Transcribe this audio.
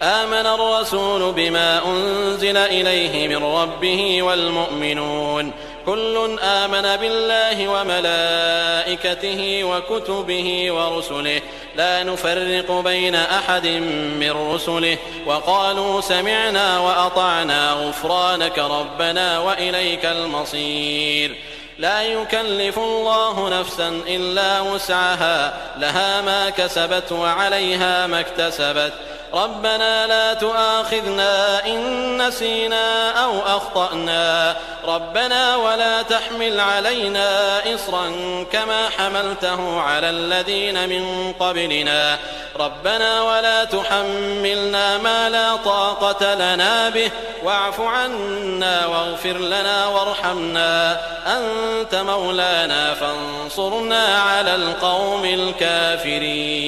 آمن الرسول بما أنزل إليه من ربه والمؤمنون كل آمن بالله وملائكته وكتبه ورسله لا نفرق بين أحد من رسله وقالوا سمعنا وأطعنا غفرانك ربنا وإليك المصير. لا يكلف الله نفسا إلا وسعها لها ما كسبت وعليها ما اكتسبت ربنا لا تؤاخذنا إن نسينا أو أخطأنا ربنا ولا تحمل علينا إصرا كما حملته على الذين من قبلنا ربنا ولا تحملنا ما لا طاقة لنا به واعف عنا واغفر لنا وارحمنا أنت مولانا فانصرنا على القوم الكافرين.